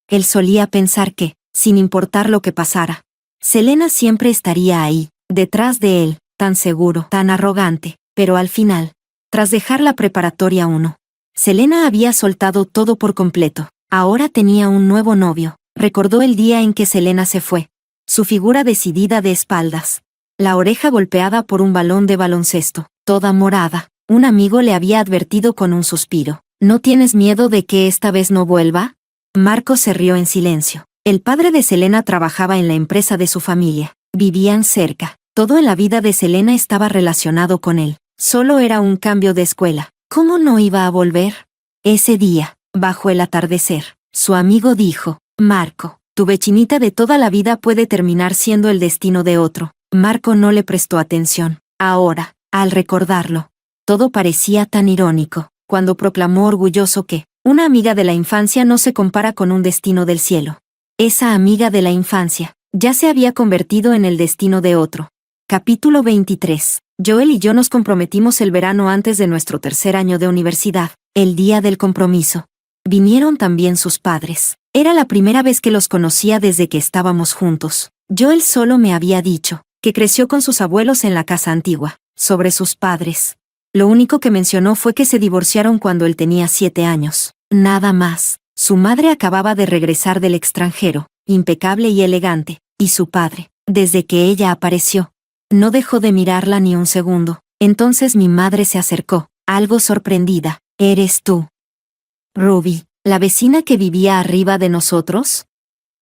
Él solía pensar que, sin importar lo que pasara, Selena siempre estaría ahí, detrás de él, tan seguro, tan arrogante. Pero al final, tras dejar la preparatoria 1, Selena había soltado todo por completo. Ahora tenía un nuevo novio. Recordó el día en que Selena se fue. Su figura decidida de espaldas. La oreja golpeada por un balón de baloncesto, toda morada. Un amigo le había advertido con un suspiro. ¿No tienes miedo de que esta vez no vuelva? Marco se rió en silencio. El padre de Selena trabajaba en la empresa de su familia. Vivían cerca. Todo en la vida de Selena estaba relacionado con él. Solo era un cambio de escuela. ¿Cómo no iba a volver? Ese día, bajo el atardecer, su amigo dijo, Marco, tu vecinita de toda la vida puede terminar siendo el destino de otro. Marco no le prestó atención. Ahora, al recordarlo, todo parecía tan irónico, cuando proclamó orgulloso que, una amiga de la infancia no se compara con un destino del cielo. Esa amiga de la infancia, ya se había convertido en el destino de otro. Capítulo 23. Joel y yo nos comprometimos el verano antes de nuestro tercer año de universidad, el día del compromiso. Vinieron también sus padres. Era la primera vez que los conocía desde que estábamos juntos. Joel solo me había dicho que creció con sus abuelos en la casa antigua. Sobre sus padres, lo único que mencionó fue que se divorciaron cuando él tenía 7 años. Nada más. Su madre acababa de regresar del extranjero, impecable y elegante, y su padre, desde que ella apareció, no dejó de mirarla ni un segundo. Entonces mi madre se acercó, algo sorprendida. ¿Eres tú, Ruby, la vecina que vivía arriba de nosotros?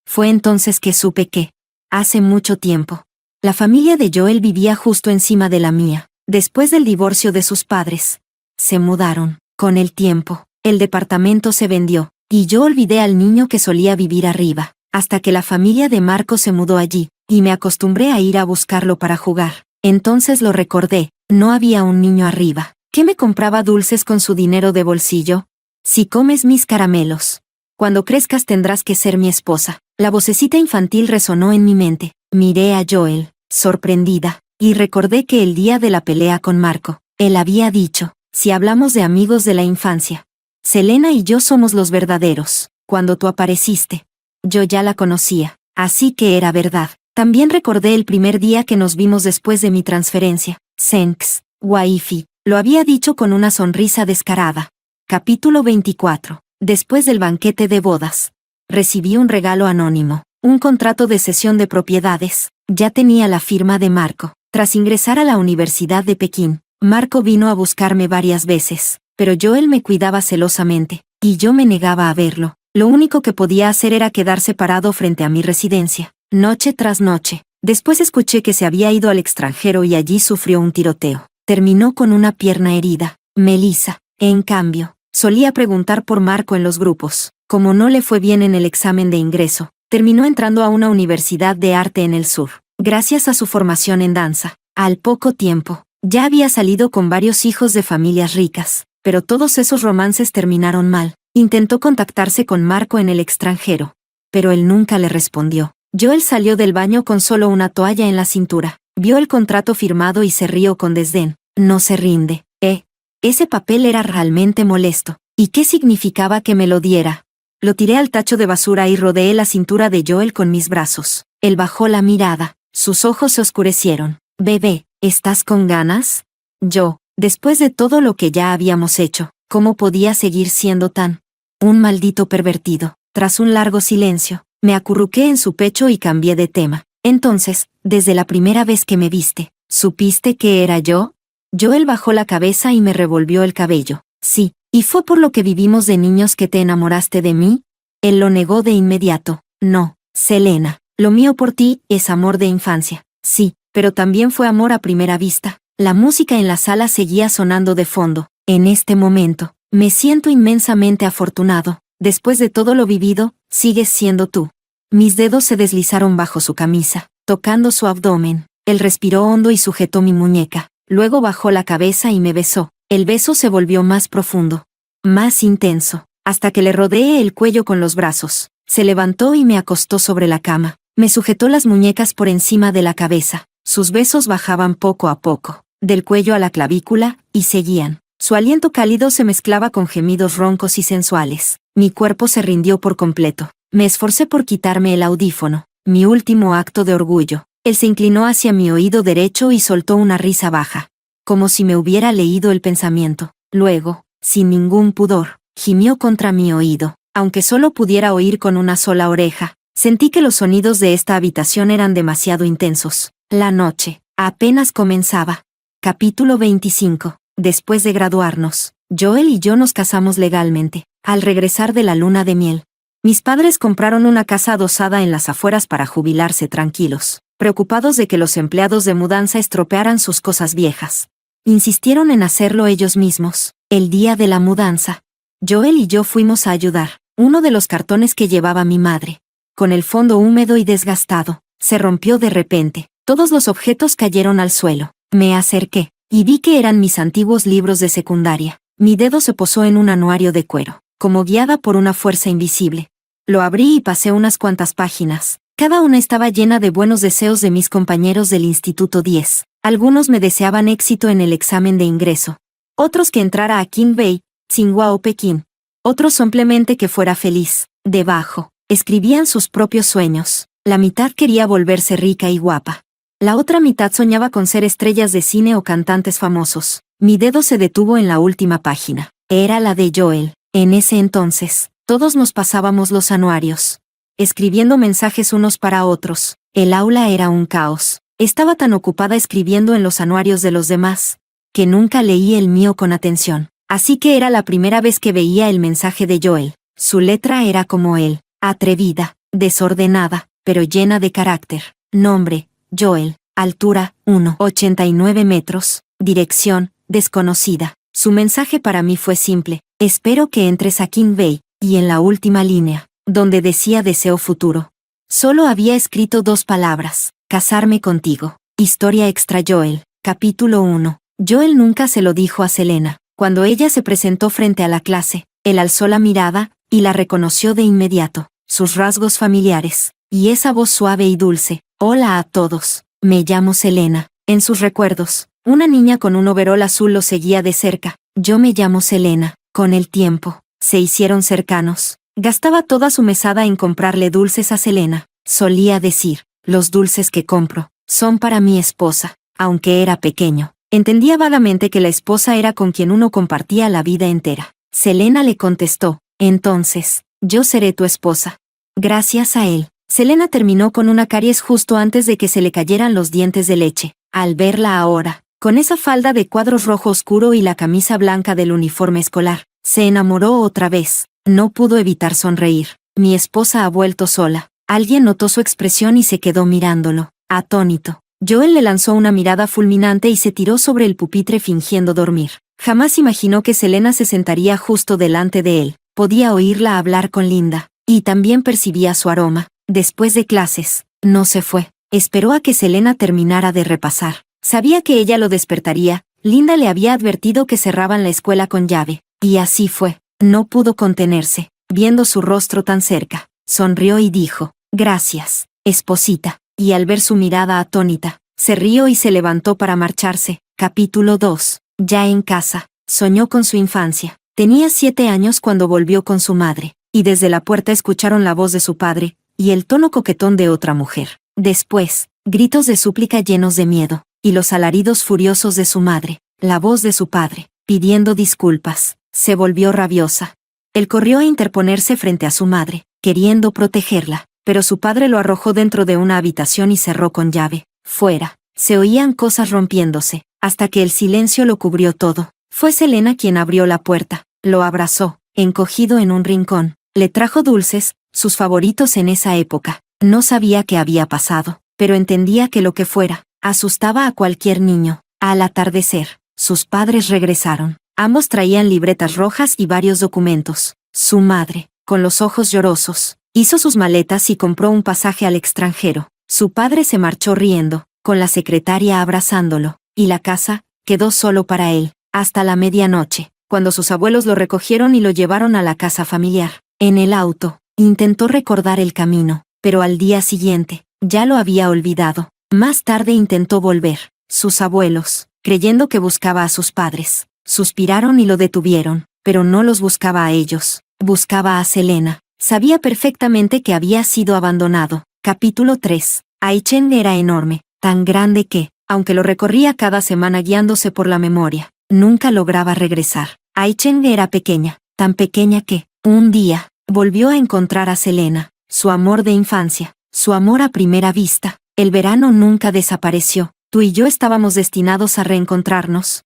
Fue entonces que supe que, hace mucho tiempo, la familia de Joel vivía justo encima de la mía. Después del divorcio de sus padres, se mudaron. Con el tiempo, el departamento se vendió, y yo olvidé al niño que solía vivir arriba, hasta que la familia de Marco se mudó allí, y me acostumbré a ir a buscarlo para jugar. Entonces lo recordé, no había un niño arriba. ¿Qué me compraba dulces con su dinero de bolsillo? Si comes mis caramelos. Cuando crezcas tendrás que ser mi esposa. La vocecita infantil resonó en mi mente. Miré a Joel, sorprendida, y recordé que el día de la pelea con Marco, él había dicho, si hablamos de amigos de la infancia, Selena y yo somos los verdaderos. Cuando tú apareciste, yo ya la conocía, así que era verdad. También recordé el primer día que nos vimos después de mi transferencia. Thanks, waifi. Lo había dicho con una sonrisa descarada. Capítulo 24. Después del banquete de bodas. Recibí un regalo anónimo, un contrato de cesión de propiedades. Ya tenía la firma de Marco. Tras ingresar a la Universidad de Pekín, Marco vino a buscarme varias veces, pero Joel me cuidaba celosamente, y yo me negaba a verlo. Lo único que podía hacer era quedarse parado frente a mi residencia, noche tras noche. Después escuché que se había ido al extranjero y allí sufrió un tiroteo. Terminó con una pierna herida. Melissa, en cambio, solía preguntar por Marco en los grupos. Como no le fue bien en el examen de ingreso, terminó entrando a una universidad de arte en el sur, gracias a su formación en danza. Al poco tiempo, ya había salido con varios hijos de familias ricas, pero todos esos romances terminaron mal. Intentó contactarse con Marco en el extranjero, pero él nunca le respondió. Joel salió del baño con solo una toalla en la cintura. Vio el contrato firmado y se rió con desdén. No se rinde, ¿eh? Ese papel era realmente molesto. ¿Y qué significaba que me lo diera? Lo tiré al tacho de basura y rodeé la cintura de Joel con mis brazos. Él bajó la mirada. Sus ojos se oscurecieron. Bebé, ¿estás con ganas? Yo, después de todo lo que ya habíamos hecho, ¿cómo podía seguir siendo tan un maldito pervertido? Tras un largo silencio, me acurruqué en su pecho y cambié de tema. Entonces, desde la primera vez que me viste, ¿supiste que era yo? Joel bajó la cabeza y me revolvió el cabello. Sí, ¿y fue por lo que vivimos de niños que te enamoraste de mí? Él lo negó de inmediato. No, Selena, lo mío por ti es amor de infancia. Sí, pero también fue amor a primera vista. La música en la sala seguía sonando de fondo. En este momento, me siento inmensamente afortunado. Después de todo lo vivido, sigues siendo tú. Mis dedos se deslizaron bajo su camisa, tocando su abdomen. Él respiró hondo y sujetó mi muñeca. Luego bajó la cabeza y me besó. El beso se volvió más profundo, más intenso, hasta que le rodeé el cuello con los brazos. Se levantó y me acostó sobre la cama. Me sujetó las muñecas por encima de la cabeza. Sus besos bajaban poco a poco, del cuello a la clavícula, y seguían. Su aliento cálido se mezclaba con gemidos roncos y sensuales. Mi cuerpo se rindió por completo. Me esforcé por quitarme el audífono, mi último acto de orgullo. Él se inclinó hacia mi oído derecho y soltó una risa baja, como si me hubiera leído el pensamiento. Luego, sin ningún pudor, gimió contra mi oído. Aunque solo pudiera oír con una sola oreja, sentí que los sonidos de esta habitación eran demasiado intensos. La noche apenas comenzaba. Capítulo 25. Después de graduarnos, Joel y yo nos casamos legalmente. Al regresar de la luna de miel, mis padres compraron una casa adosada en las afueras para jubilarse tranquilos, preocupados de que los empleados de mudanza estropearan sus cosas viejas. Insistieron en hacerlo ellos mismos. El día de la mudanza, Joel y yo fuimos a ayudar. Uno de los cartones que llevaba mi madre, con el fondo húmedo y desgastado, se rompió de repente. Todos los objetos cayeron al suelo. Me acerqué, y vi que eran mis antiguos libros de secundaria. Mi dedo se posó en un anuario de cuero, como guiada por una fuerza invisible. Lo abrí y pasé unas cuantas páginas. Cada una estaba llena de buenos deseos de mis compañeros del Instituto 10. Algunos me deseaban éxito en el examen de ingreso. Otros que entrara a Qingbei, Tsinghua o Pekín. Otros simplemente que fuera feliz. Debajo, escribían sus propios sueños. La mitad quería volverse rica y guapa. La otra mitad soñaba con ser estrellas de cine o cantantes famosos. Mi dedo se detuvo en la última página. Era la de Joel. En ese entonces, todos nos pasábamos los anuarios, escribiendo mensajes unos para otros. El aula era un caos. Estaba tan ocupada escribiendo en los anuarios de los demás, que nunca leí el mío con atención. Así que era la primera vez que veía el mensaje de Joel. Su letra era como él, atrevida, desordenada, pero llena de carácter. Nombre, Joel. Altura, 1,89 metros. Dirección, desconocida. Su mensaje para mí fue simple. Espero que entres a Qingbei. y en la última línea, donde decía deseo futuro, solo había escrito 2 palabras: casarme contigo. Historia extra Joel, capítulo 1. Joel nunca se lo dijo a Selena. Cuando ella se presentó frente a la clase, él alzó la mirada, y la reconoció de inmediato. Sus rasgos familiares, y esa voz suave y dulce: hola a todos, me llamo Selena. En sus recuerdos, una niña con un overol azul lo seguía de cerca. Yo me llamo Selena. Con el tiempo, se hicieron cercanos. Gastaba toda su mesada en comprarle dulces a Selena. Solía decir: los dulces que compro son para mi esposa. Aunque era pequeño, entendía vagamente que la esposa era con quien uno compartía la vida entera. Selena le contestó: entonces, yo seré tu esposa. Gracias a él, Selena terminó con una caries justo antes de que se le cayeran los dientes de leche. Al verla ahora, con esa falda de cuadros rojo oscuro y la camisa blanca del uniforme escolar, se enamoró otra vez. No pudo evitar sonreír. Mi esposa ha vuelto sola. Alguien notó su expresión y se quedó mirándolo, atónito. Joel le lanzó una mirada fulminante y se tiró sobre el pupitre fingiendo dormir. Jamás imaginó que Selena se sentaría justo delante de él. Podía oírla hablar con Linda, y también percibía su aroma. Después de clases, no se fue. Esperó a que Selena terminara de repasar. Sabía que ella lo despertaría. Linda le había advertido que cerraban la escuela con llave, y así fue. No pudo contenerse. Viendo su rostro tan cerca, sonrió y dijo: gracias, esposita. Y al ver su mirada atónita, se rió y se levantó para marcharse. Capítulo 2. Ya en casa, soñó con su infancia. Tenía 7 años cuando volvió con su madre, y desde la puerta escucharon la voz de su padre, y el tono coquetón de otra mujer. Después, gritos de súplica llenos de miedo, y los alaridos furiosos de su madre, la voz de su padre, pidiendo disculpas. Se volvió rabiosa. Él corrió a interponerse frente a su madre, queriendo protegerla, pero su padre lo arrojó dentro de una habitación y cerró con llave. Fuera, se oían cosas rompiéndose, hasta que el silencio lo cubrió todo. Fue Selena quien abrió la puerta, lo abrazó, encogido en un rincón, le trajo dulces, sus favoritos en esa época. No sabía qué había pasado, pero entendía que lo que fuera, asustaba a cualquier niño. Al atardecer, sus padres regresaron. Ambos traían libretas rojas y varios documentos. Su madre, con los ojos llorosos, hizo sus maletas y compró un pasaje al extranjero. Su padre se marchó riendo, con la secretaria abrazándolo, y la casa quedó solo para él, hasta la medianoche, cuando sus abuelos lo recogieron y lo llevaron a la casa familiar. En el auto, intentó recordar el camino, pero al día siguiente, ya lo había olvidado. Más tarde intentó volver. Sus abuelos, creyendo que buscaba a sus padres, suspiraron y lo detuvieron, pero no los buscaba a ellos, buscaba a Selena. Sabía perfectamente que había sido abandonado. Capítulo 3. Aichen era enorme, tan grande que, aunque lo recorría cada semana guiándose por la memoria, nunca lograba regresar. Aichen era pequeña, tan pequeña que, un día, volvió a encontrar a Selena, su amor de infancia, su amor a primera vista. El verano nunca desapareció. Tú y yo estábamos destinados a reencontrarnos.